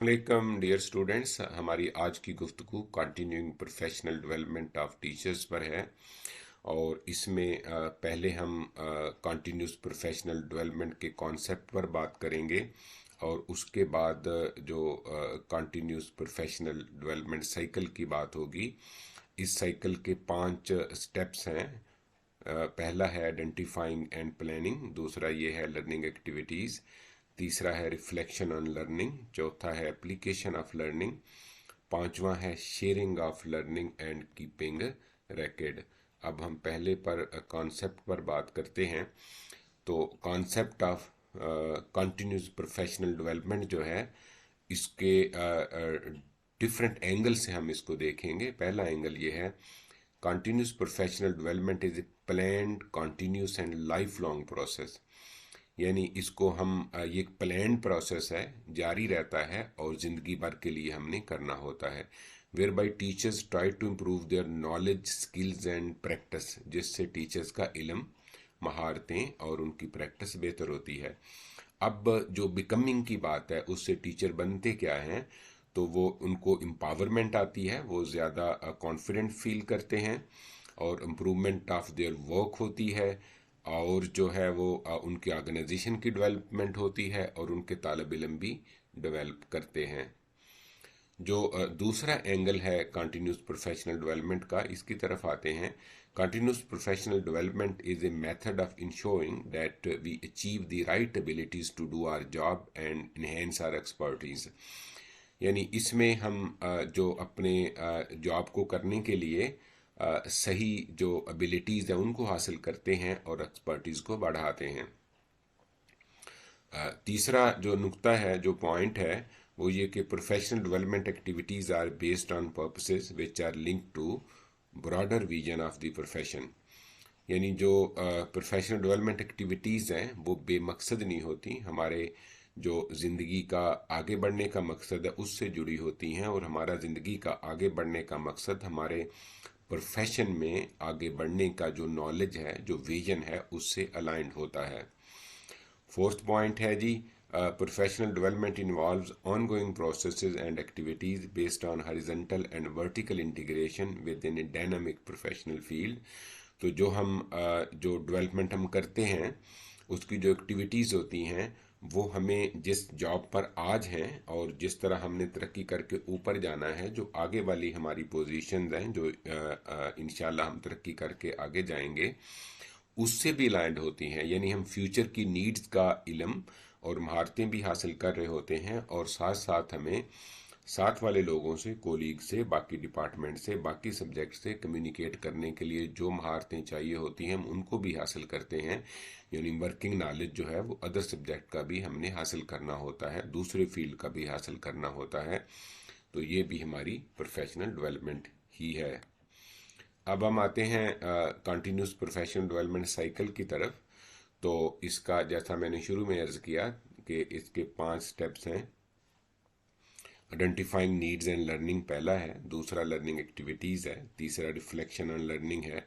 वालेकुम dear students. हमारी आज की गुफ्तगू continuing professional development of teachers पर है। और इसमें पहले हम कंटिन्यूस प्रोफेशनल डेवलपमेंट के कॉन्सेप्ट पर बात करेंगे और उसके बाद जो कंटिन्यूस प्रोफेशनल डेवलपमेंट साइकिल की बात होगी। इस साइकिल के 5 स्टेप्स हैं। पहला है आइडेंटिफाइंग एंड प्लानिंग, दूसरा ये है लर्निंग एक्टिविटीज़, तीसरा है रिफ्लेक्शन ऑन लर्निंग, चौथा है एप्लीकेशन ऑफ लर्निंग, पांचवा है sharing of learning and keeping record. अब हम पहले पर कॉन्सेप्ट पर बात करते हैं। तो concept of continuous professional development जो है, इसके डिफरेंट एंगल से हम इसको देखेंगे। पहला एंगल ये है, continuous professional development is A planned continuous and life long process. यानी इसको हम ये एक प्लान प्रोसेस है, जारी रहता है और ज़िंदगी भर के लिए हमने करना होता है। Where by teachers try to improve their knowledge, skills and practice, जिससे टीचर्स का इल्म, महारतें और उनकी प्रैक्टिस बेहतर होती है। अब जो बिकमिंग की बात है, उससे टीचर बनते क्या हैं, तो वो उनको एम्पावरमेंट आती है, वो ज़्यादा कॉन्फिडेंट फील करते हैं और इम्प्रूवमेंट ऑफ देयर वर्क होती है। और जो है वो उनकी ऑर्गेनाइजेशन की डेवलपमेंट होती है और उनके तालब इलम भी डेवलप करते हैं। जो दूसरा एंगल है कंटिन्यूस प्रोफेशनल डेवलपमेंट का, इसकी तरफ आते हैं। Continuous professional development is a method of ensuring that we achieve the right abilities to do our job and enhance our expertise. यानी इसमें हम जो अपने जॉब को करने के लिए सही जो एबिलिटीज़ हैं उनको हासिल करते हैं और एक्सपर्टीज़ को बढ़ाते हैं। तीसरा जो नुक्ता है, जो पॉइंट है, वो ये कि professional development activities are based on purposes which are link to broader vision of the profession. यानी जो प्रोफेशनल डेवलपमेंट एक्टिविटीज़ हैं वो बेमकसद नहीं होती, हमारे जो ज़िंदगी का आगे बढ़ने का मकसद है उससे जुड़ी होती हैं। और हमारा ज़िंदगी का आगे बढ़ने का मकसद हमारे प्रोफेशन में आगे बढ़ने का जो नॉलेज है, जो विजन है, उससे अलाइंड होता है। फोर्थ पॉइंट है जी, professional development involves ongoing processes and activities based on horizontal and vertical integration within a dynamic professional field. तो जो हम जो डेवलपमेंट हम करते हैं, उसकी जो एक्टिविटीज़ होती हैं, वो हमें जिस जॉब पर आज हैं और जिस तरह हमने तरक्की करके ऊपर जाना है, जो आगे वाली हमारी पोजीशंस हैं, जो इंशाल्लाह हम तरक्की करके आगे जाएंगे, उससे भी अलाइंड होती हैं। यानी हम फ्यूचर की नीड्स का इल्म और महारतें भी हासिल कर रहे होते हैं और साथ साथ हमें साथ वाले लोगों से, कोलीग से, बाकी डिपार्टमेंट से, बाकी सब्जेक्ट से कम्युनिकेट करने के लिए जो महारतें चाहिए होती हैं हम उनको भी हासिल करते हैं। यानी वर्किंग नॉलेज जो है वो अदर सब्जेक्ट का भी हमने हासिल करना होता है, दूसरे फील्ड का भी हासिल करना होता है। तो ये भी हमारी प्रोफेशनल डेवलपमेंट ही है। अब हम आते हैं कंटिन्यूस प्रोफेशनल डेवलपमेंट साइकिल की तरफ। तो इसका जैसा मैंने शुरू में अर्ज किया कि इसके 5 स्टेप्स हैं। आइडेंटिफाइंग नीड्स एंड लर्निंग पहला है, दूसरा लर्निंग एक्टिविटीज़ है, तीसरा रिफ्लेक्शन ऑन लर्निंग है,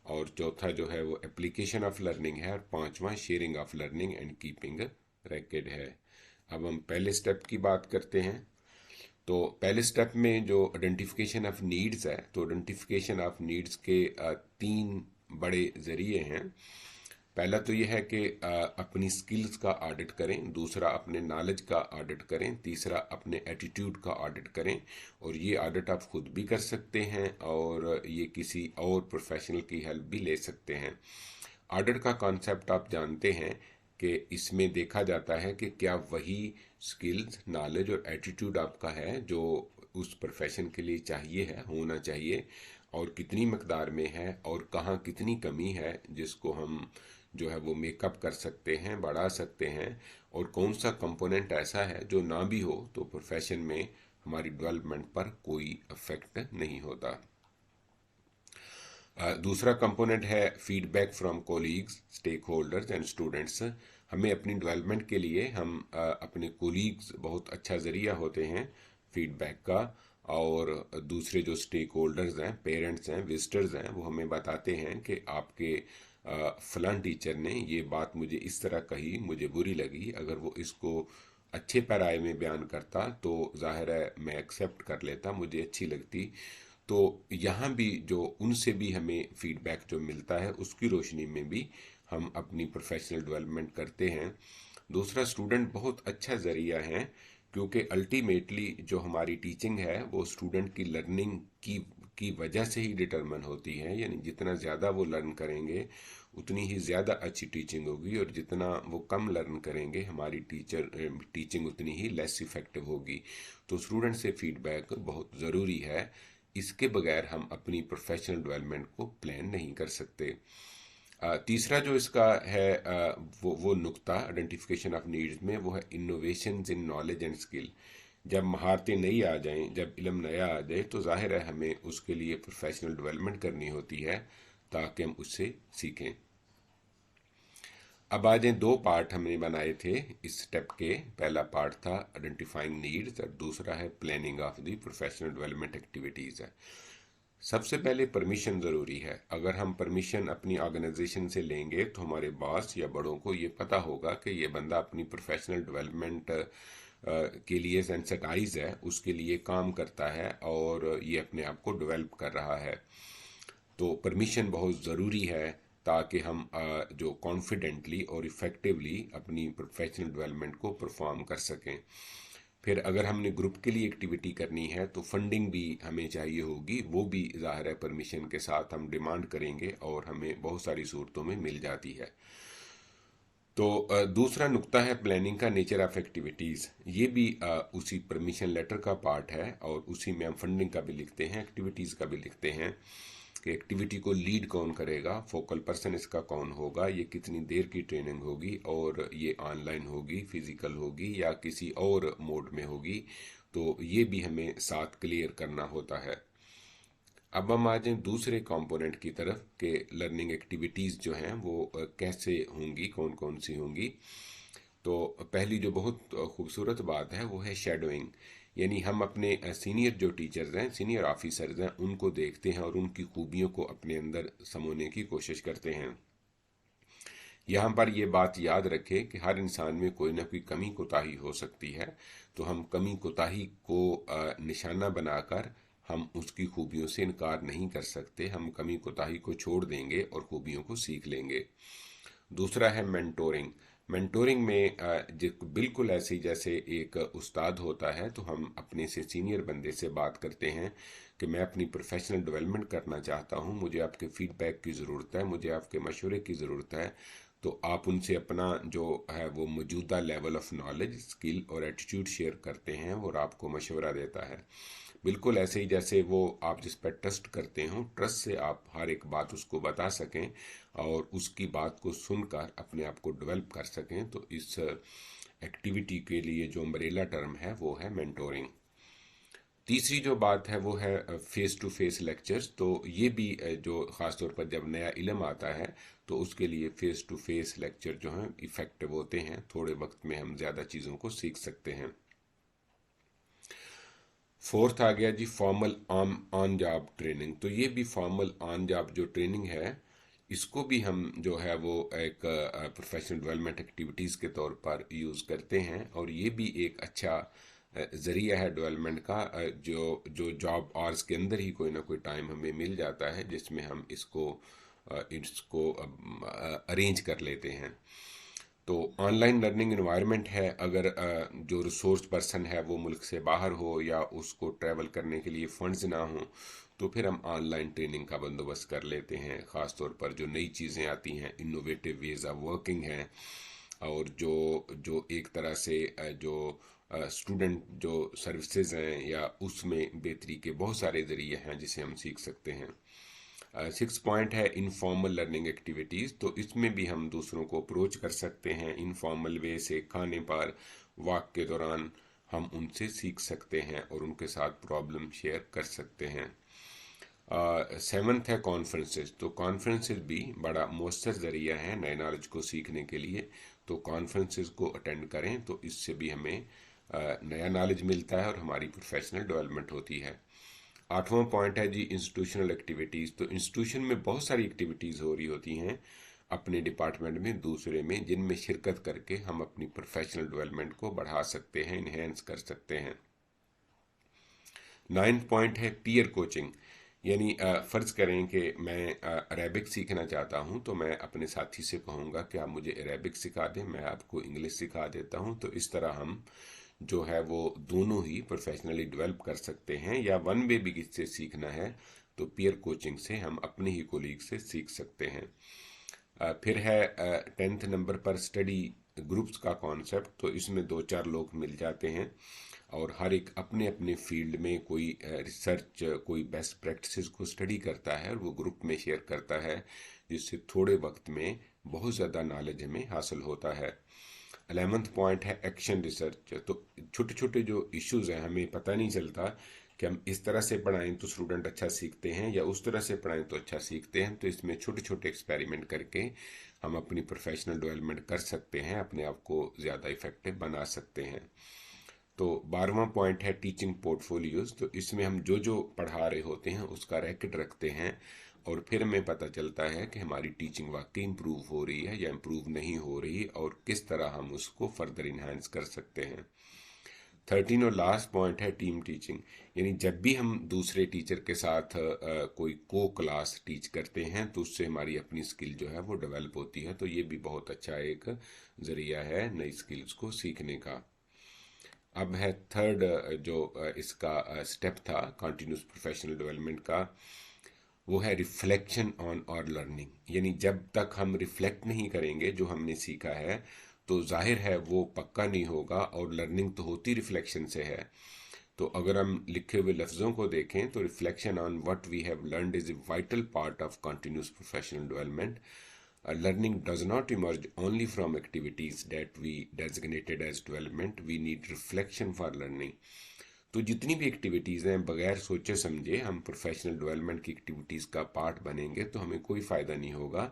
और चौथा जो है वो एप्लीकेशन ऑफ लर्निंग है, और पांचवा sharing of learning and keeping record है। अब हम पहले स्टेप की बात करते हैं। तो पहले स्टेप में जो आइडेंटिफिकेशन ऑफ नीड्स है, तो आइडेंटिफिकेशन ऑफ नीड्स के 3 बड़े जरिए हैं। पहला तो यह है कि अपनी स्किल्स का ऑडिट करें, दूसरा अपने नॉलेज का ऑडिट करें, तीसरा अपने एटीट्यूड का ऑडिट करें। और ये ऑडिट आप खुद भी कर सकते हैं और ये किसी और प्रोफेशनल की हेल्प भी ले सकते हैं। ऑडिट का कॉन्सेप्ट आप जानते हैं कि इसमें देखा जाता है कि क्या वही स्किल्स, नॉलेज और एटीट्यूड आपका है जो उस प्रोफेशन के लिए चाहिए है, होना चाहिए, और कितनी मकदार में है और कहाँ कितनी कमी है जिसको हम जो है वो मेकअप कर सकते हैं, बढ़ा सकते हैं, और कौन सा कंपोनेंट ऐसा है जो ना भी हो तो प्रोफेशन में हमारी डेवलपमेंट पर कोई इफेक्ट नहीं होता। दूसरा कंपोनेंट है feedback from colleagues, stakeholders and students. हमें अपनी डेवलपमेंट के लिए हम अपने कोलीग्स बहुत अच्छा ज़रिया होते हैं फीडबैक का। और दूसरे जो स्टेक होल्डर्स हैं, पेरेंट्स हैं, विजिटर्स हैं, वो हमें बताते हैं कि आपके फलां टीचर ने ये बात मुझे इस तरह कही, मुझे बुरी लगी, अगर वो इसको अच्छे पैराए में बयान करता तो जाहिर है मैं एक्सेप्ट कर लेता, मुझे अच्छी लगती। तो यहाँ भी जो उनसे भी हमें फीडबैक जो मिलता है उसकी रोशनी में भी हम अपनी प्रोफेशनल डेवलपमेंट करते हैं। दूसरा, स्टूडेंट बहुत अच्छा जरिया है, क्योंकि अल्टीमेटली जो हमारी टीचिंग है वो स्टूडेंट की लर्निंग की वजह से ही डिटरमिन होती है। यानी जितना ज़्यादा वो लर्न करेंगे उतनी ही ज़्यादा अच्छी टीचिंग होगी, और जितना वो कम लर्न करेंगे हमारी टीचिंग उतनी ही लेस इफ़ेक्टिव होगी। तो स्टूडेंट से फीडबैक बहुत ज़रूरी है। इसके बगैर हम अपनी प्रोफेशनल डेवलपमेंट को प्लान नहीं कर सकते। तीसरा जो इसका है वो नुक्ता आइडेंटिफिकेशन ऑफ नीड्स में, वो है innovations in knowledge and skill. जब महारतें नई आ जाएं, जब इल्म नया आ जाए, तो जाहिर है हमें उसके लिए प्रोफेशनल डेवलपमेंट करनी होती है ताकि हम उससे सीखें। अब आ जाए, दो पार्ट हमने बनाए थे इस स्टेप के। पहला पार्ट था आइडेंटिफाइंग नीड्स और दूसरा है planning of the professional development activities है। सबसे पहले परमिशन ज़रूरी है। अगर हम परमिशन अपनी ऑर्गेनाइजेशन से लेंगे तो हमारे बॉस या बड़ों को ये पता होगा कि ये बंदा अपनी प्रोफेशनल डेवलपमेंट के लिए सेंसिटाइज है, उसके लिए काम करता है और ये अपने आप को डेवलप कर रहा है। तो परमिशन बहुत ज़रूरी है ताकि हम जो कॉन्फिडेंटली और इफ़ेक्टिवली अपनी प्रोफेशनल डेवलपमेंट को परफॉर्म कर सकें। फिर अगर हमने ग्रुप के लिए एक्टिविटी करनी है तो फंडिंग भी हमें चाहिए होगी, वो भी ज़ाहिर है परमिशन के साथ हम डिमांड करेंगे और हमें बहुत सारी सूरतों में मिल जाती है। तो दूसरा नुक्ता है प्लानिंग का नेचर ऑफ एक्टिविटीज़। ये भी उसी परमिशन लेटर का पार्ट है और उसी में हम फंडिंग का भी लिखते हैं, एक्टिविटीज़ का भी लिखते हैं कि एक्टिविटी को लीड कौन करेगा, फोकल पर्सन इसका कौन होगा, ये कितनी देर की ट्रेनिंग होगी और ये ऑनलाइन होगी, फिजिकल होगी या किसी और मोड में होगी। तो ये भी हमें साथ क्लियर करना होता है। अब हम आ जाएं दूसरे कंपोनेंट की तरफ कि लर्निंग एक्टिविटीज़ जो हैं वो कैसे होंगी, कौन कौन सी होंगी। तो पहली जो बहुत खूबसूरत बात है वो है शेडोइंग। यानी हम अपने सीनियर जो टीचर्स हैं, सीनियर ऑफिसर्स हैं, उनको देखते हैं और उनकी खूबियों को अपने अंदर समोने की कोशिश करते हैं। यहाँ पर ये बात याद रखें कि हर इंसान में कोई ना कोई कमी कोताही हो सकती है। तो हम कमी कोताही को निशाना बनाकर हम उसकी खूबियों से इनकार नहीं कर सकते। हम कमी कोताही को छोड़ देंगे और खूबियों को सीख लेंगे। दूसरा है मेंटोरिंग। मेंटोरिंग में बिल्कुल ऐसे ही जैसे एक उस्ताद होता है, तो हम अपने से सीनियर बंदे से बात करते हैं कि मैं अपनी प्रोफेशनल डेवलपमेंट करना चाहता हूँ, मुझे आपके फीडबैक की ज़रूरत है, मुझे आपके मशवरे की ज़रूरत है। तो आप उनसे अपना जो है वो मौजूदा लेवल ऑफ नॉलेज, स्किल और एटीट्यूड शेयर करते हैं और आपको मशवरा देता है। बिल्कुल ऐसे ही जैसे वो आप जिस पर ट्रस्ट करते हो, ट्रस्ट से आप हर एक बात उसको बता सकें और उसकी बात को सुनकर अपने आप को डेवलप कर सकें। तो इस एक्टिविटी के लिए जो अम्ब्रेला टर्म है वो है मेंटोरिंग। तीसरी जो बात है वो है फेस टू फेस लेक्चर्स। तो ये भी जो ख़ासतौर पर जब नया इल्म आता है तो उसके लिए फ़ेस टू फेस लेक्चर जो हैं इफ़ेक्टिव होते हैं। थोड़े वक्त में हम ज़्यादा चीज़ों को सीख सकते हैं। फोर्थ आ गया जी फॉर्मल ऑन जॉब ट्रेनिंग। तो ये भी फॉर्मल ऑन जॉब जो ट्रेनिंग है, इसको भी हम जो है वो एक प्रोफेशनल डेवलपमेंट एक्टिविटीज़ के तौर पर यूज़ करते हैं। और ये भी एक अच्छा ज़रिया है डेवलपमेंट का, जो जो जॉब आवर्स के अंदर ही कोई ना कोई टाइम हमें मिल जाता है जिसमें हम इसको अरेंज कर लेते हैं। तो ऑनलाइन लर्निंग इन्वायरमेंट है, अगर जो रिसोर्स पर्सन है वो मुल्क से बाहर हो या उसको ट्रैवल करने के लिए फंड्स ना हो, तो फिर हम ऑनलाइन ट्रेनिंग का बंदोबस्त कर लेते हैं। ख़ास तौर पर जो नई चीज़ें आती हैं, इनोवेटिव वेज ऑफ वर्किंग हैं, और जो जो एक तरह से जो स्टूडेंट जो सर्विसेज हैं या उसमें बेहतरी के बहुत सारे ज़रिए हैं जिसे हम सीख सकते हैं। सिक्स पॉइंट है इनफॉर्मल लर्निंग एक्टिविटीज़। तो इसमें भी हम दूसरों को अप्रोच कर सकते हैं इनफॉर्मल वे से। खाने पर, वॉक के दौरान हम उनसे सीख सकते हैं और उनके साथ प्रॉब्लम शेयर कर सकते हैं। सेवन्थ है कॉन्फ्रेंसेस। तो कॉन्फ्रेंसेस भी बड़ा मौसर ज़रिया है नए नॉलेज को सीखने के लिए। तो कॉन्फ्रेंसेस को अटेंड करें तो इससे भी हमें नया नॉलेज मिलता है और हमारी प्रोफेशनल डेवलपमेंट होती है। आठवां पॉइंट है जी इंस्टीट्यूशनल एक्टिविटीज़। तो इंस्टीट्यूशन में बहुत सारी एक्टिविटीज़ हो रही होती हैं। अपने डिपार्टमेंट में दूसरे में, जिनमें शिरकत करके हम अपनी प्रोफेशनल डेवलपमेंट को बढ़ा सकते हैं, इन्हेंस कर सकते हैं। 9th पॉइंट है पीयर कोचिंग। यानी फ़र्ज़ करें कि मैं अरेबिक सीखना चाहता हूं, तो मैं अपने साथी से कहूँगा कि आप मुझे अरेबिक सिखा दें, मैं आपको इंग्लिश सिखा देता हूं। तो इस तरह हम जो है वो दोनों ही प्रोफेशनली डेवलप कर सकते हैं। या वन वे भी किससे सीखना है तो पीयर कोचिंग से हम अपने ही कोलीग से सीख सकते हैं। फिर है 10th नंबर पर स्टडी ग्रुप्स का कॉन्सेप्ट। तो इसमें दो चार लोग मिल जाते हैं और हर एक अपने अपने फील्ड में कोई रिसर्च, कोई बेस्ट प्रैक्टिसेस को स्टडी करता है और वो ग्रुप में शेयर करता है, जिससे थोड़े वक्त में बहुत ज़्यादा नॉलेज हमें हासिल होता है। 11th पॉइंट है एक्शन रिसर्च। तो छोटे छोटे जो इश्यूज हैं, हमें पता नहीं चलता कि हम इस तरह से पढ़ाएं तो स्टूडेंट अच्छा सीखते हैं या उस तरह से पढ़ाएं तो अच्छा सीखते हैं। तो इसमें छोटे छोटे एक्सपेरिमेंट करके हम अपनी प्रोफेशनल डेवलपमेंट कर सकते हैं, अपने आप को ज़्यादा इफेक्टिव बना सकते हैं। तो 12वां पॉइंट है टीचिंग पोर्टफोलियोज। तो इसमें हम जो जो पढ़ा रहे होते हैं उसका रैकेट रखते हैं और फिर हमें पता चलता है कि हमारी टीचिंग वाकई इम्प्रूव हो रही है या इम्प्रूव नहीं हो रही, और किस तरह हम उसको फर्दर इन्हांस कर सकते हैं। 13 और लास्ट पॉइंट है टीम टीचिंग। यानी जब भी हम दूसरे टीचर के साथ कोई को क्लास टीच करते हैं तो उससे हमारी अपनी स्किल जो है वो डेवलप होती है। तो ये भी बहुत अच्छा एक जरिया है नई स्किल्स को सीखने का। अब है थर्ड जो इसका स्टेप था कंटिन्यूस प्रोफेशनल डेवलपमेंट का, वो है रिफ्लेक्शन ऑन और लर्निंग। यानी जब तक हम रिफ्लेक्ट नहीं करेंगे जो हमने सीखा है तो जाहिर है वो पक्का नहीं होगा, और लर्निंग तो होती रिफ्लेक्शन से है। तो अगर हम लिखे हुए लफ्ज़ों को देखें तो reflection on what we have learned is a vital part of continuous professional development. Learning does not emerge only from activities that we designated as development. We need reflection for learning. तो जितनी भी activities हैं, बगैर सोचे समझे हम professional development की activities का पार्ट बनेंगे तो हमें कोई फ़ायदा नहीं होगा।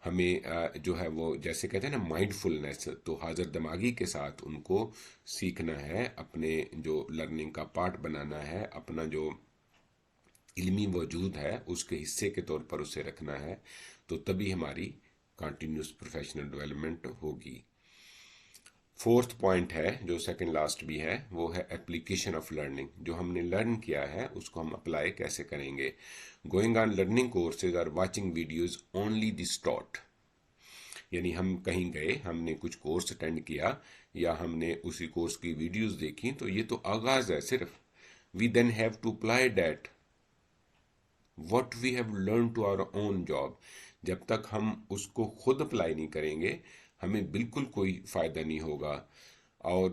हमें जो है वो जैसे कहते हैं ना माइंडफुलनेस, तो हाजिर दिमागी के साथ उनको सीखना है, अपने जो लर्निंग का पार्ट बनाना है, अपना जो इल्मी वजूद है उसके हिस्से के तौर पर उसे रखना है। तो तभी हमारी कंटिन्यूस प्रोफेशनल डेवलपमेंट होगी। फोर्थ पॉइंट है जो सेकंड लास्ट भी है, वो है एप्लीकेशन ऑफ लर्निंग। जो हमने लर्न किया है उसको हम अप्लाई कैसे करेंगे। गोइंग ऑन लर्निंग कोर्सेज और watching videos only the start. यानी हम कहीं गए, हमने कुछ कोर्स अटेंड किया या हमने उसी कोर्स की वीडियोस देखी, तो ये तो आगाज है सिर्फ। We then have to apply that what we have learn to our own job. जब तक हम उसको खुद अप्लाई नहीं करेंगे हमें बिल्कुल कोई फ़ायदा नहीं होगा। और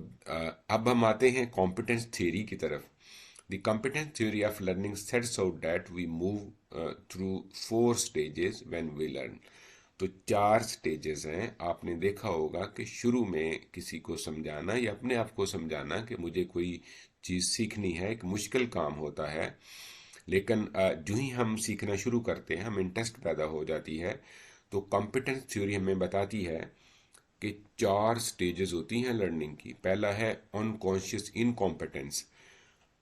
अब हम आते हैं कॉम्पिटेंस थ्योरी की तरफ। The competence theory of learning sets out that we move through 4 stages when we learn. तो 4 स्टेजेस हैं। आपने देखा होगा कि शुरू में किसी को समझाना या अपने आप को समझाना कि मुझे कोई चीज़ सीखनी है एक मुश्किल काम होता है, लेकिन जो ही हम सीखना शुरू करते हैं हम इंटरेस्ट पैदा हो जाती है। तो कॉम्पिटेंस थ्योरी हमें बताती है कि 4 स्टेजेस होती हैं लर्निंग की। पहला है अनकॉन्शियस इनकॉम्पिटेंस।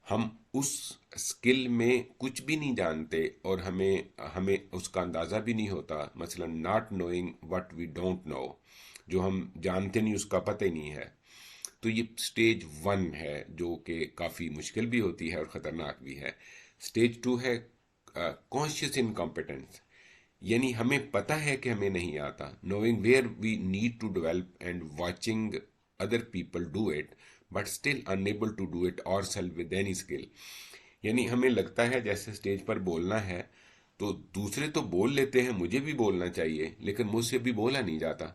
हम उस स्किल में कुछ भी नहीं जानते और हमें हमें उसका अंदाज़ा भी नहीं होता। मसलन not knowing what we don't know, जो हम जानते नहीं उसका पता ही नहीं है। तो ये स्टेज 1 है जो कि काफ़ी मुश्किल भी होती है और ख़तरनाक भी है। स्टेज 2 है कॉन्शियस इनकॉम्पिटेंस। यानी हमें पता है कि हमें नहीं आता, knowing where we need to develop and watching other people do it but still unable to do it our self with any skill. यानी हमें लगता है जैसे स्टेज पर बोलना है तो दूसरे तो बोल लेते हैं, मुझे भी बोलना चाहिए, लेकिन मुझसे भी बोला नहीं जाता।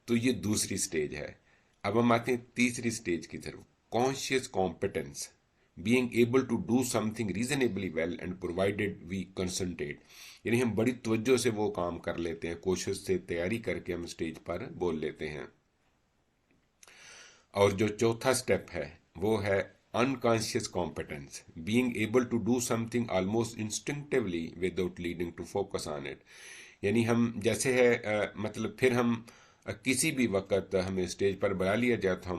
तो ये दूसरी स्टेज है। अब हम आते हैं तीसरी स्टेज की तरफ, conscious competence, being able to do something reasonably well and provided we concentrate. यानी हम बड़ी तवज्जो से वो काम कर लेते हैं, कोशिश से तैयारी करके हम स्टेज पर बोल लेते हैं। और जो चौथा स्टेप है वो है unconscious competence, being able to do something almost instinctively without leading to focus on it. यानी हम जैसे है मतलब फिर हम किसी भी वक्त हमें स्टेज पर बुला लिया जाए तो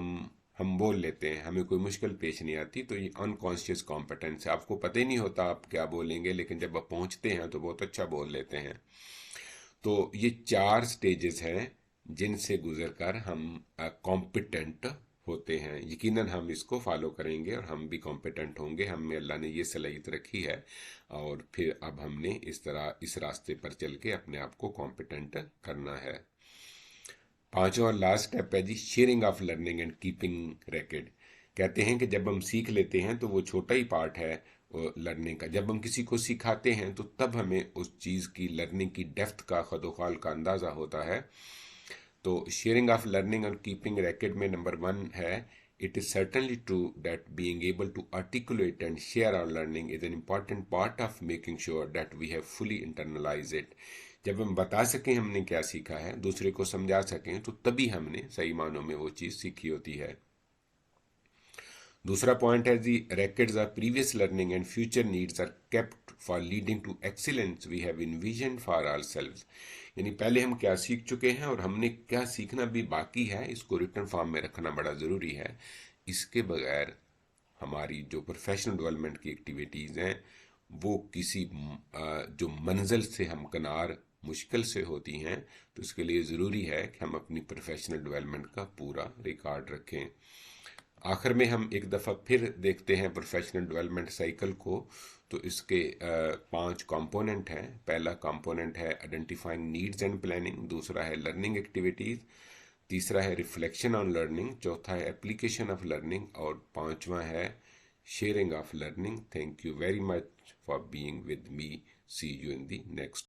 हम बोल लेते हैं, हमें कोई मुश्किल पेश नहीं आती। तो ये अनकॉन्शियस कॉम्पिटेंस है, आपको पता ही नहीं होता आप क्या बोलेंगे, लेकिन जब आप पहुंचते हैं तो बहुत अच्छा बोल लेते हैं। तो ये 4 स्टेजेस हैं जिनसे गुजरकर हम कॉम्पिटेंट होते हैं। यकीनन हम इसको फॉलो करेंगे और हम भी कॉम्पिटेंट होंगे। हमें अल्लाह ने ये सलाहियत रखी है और फिर अब हमने इस तरह इस रास्ते पर चल के अपने आप को कॉम्पिटेंट करना है। पांचवा और लास्ट स्टेप है जी, sharing of learning and keeping record. कहते हैं कि जब हम सीख लेते हैं तो वो छोटा ही पार्ट है लर्निंग का। जब हम किसी को सिखाते हैं तो तब हमें उस चीज़ की लर्निंग की डेप्थ का खदोखाल का अंदाज़ा होता है। तो शेयरिंग ऑफ लर्निंग और कीपिंग रिकॉर्ड में नंबर 1 है, it is certainly true that being able to articulate and share our learning is an important part of making sure that we have fully internalise it. जब हम बता सकें हमने क्या सीखा है, दूसरे को समझा सकें, तो तभी हमने सही मानों में वो चीज़ सीखी होती है। दूसरा पॉइंट है जी, records of previous learning and future needs are kept for leading to excellence we have envisioned for ourselves। यानी पहले हम क्या सीख चुके हैं और हमने क्या सीखना भी बाकी है, इसको रिटर्न फॉर्म में रखना बड़ा ज़रूरी है। इसके बगैर हमारी जो प्रोफेशनल डेवलपमेंट की एक्टिविटीज़ हैं वो किसी जो मंजिल से हम किनार मुश्किल से होती हैं। तो इसके लिए ज़रूरी है कि हम अपनी प्रोफेशनल डेवलपमेंट का पूरा रिकॉर्ड रखें। आखिर में हम एक दफ़ा फिर देखते हैं प्रोफेशनल डेवलपमेंट साइकिल को। तो इसके 5 कंपोनेंट हैं। पहला कंपोनेंट है आइडेंटिफाइंग नीड्स एंड प्लानिंग, दूसरा है लर्निंग एक्टिविटीज़, तीसरा है रिफ्लेक्शन ऑन लर्निंग, चौथा है एप्लीकेशन ऑफ लर्निंग और पांचवा है sharing of learning. Thank you very much for being with me. See you in the next